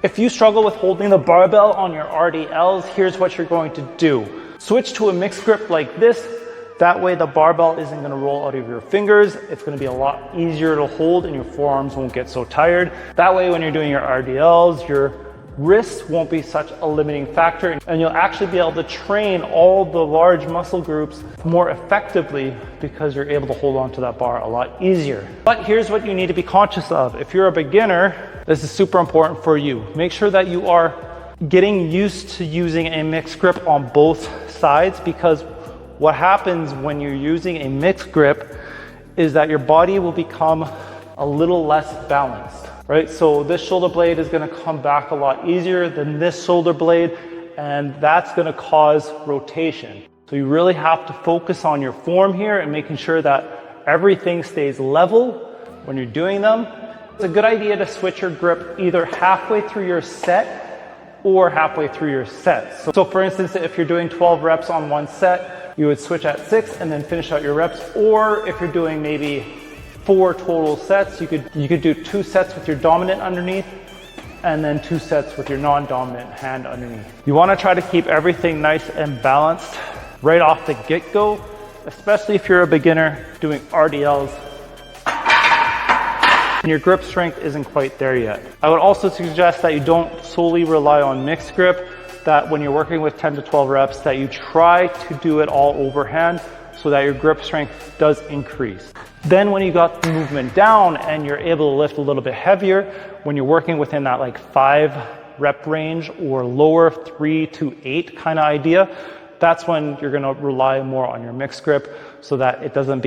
If you struggle with holding the barbell on your RDLs, here's what you're going to do. Switch to a mixed grip like this. That way the barbell isn't going to roll out of your fingers. It's going to be a lot easier to hold and your forearms won't get so tired. That way when you're doing your RDLs, your wrists won't be such a limiting factor and you'll actually be able to train all the large muscle groups more effectively because you're able to hold on to that bar a lot easier. But here's what you need to be conscious of. If you're a beginner, this is super important for you. Make sure that you are getting used to using a mixed grip on both sides, because what happens when you're using a mixed grip is that your body will become a little less balanced, right? So this shoulder blade is gonna come back a lot easier than this shoulder blade, and that's gonna cause rotation. So you really have to focus on your form here and making sure that everything stays level when you're doing them. It's a good idea to switch your grip either halfway through your set or halfway through your set. So for instance, if you're doing 12 reps on one set, you would switch at 6 and then finish out your reps. Or if you're doing maybe 4 total sets, you could do 2 sets with your dominant underneath and then 2 sets with your non-dominant hand underneath. You want to try to keep everything nice and balanced right off the get-go, especially if you're a beginner doing RDLs and your grip strength isn't quite there yet. I would also suggest that you don't solely rely on mixed grip, that when you're working with 10 to 12 reps, that you try to do it all overhand so that your grip strength does increase. Then when you got the movement down and you're able to lift a little bit heavier, when you're working within that like 5 rep range or lower 3 to 8 kind of idea, that's when you're gonna rely more on your mixed grip so that it doesn't become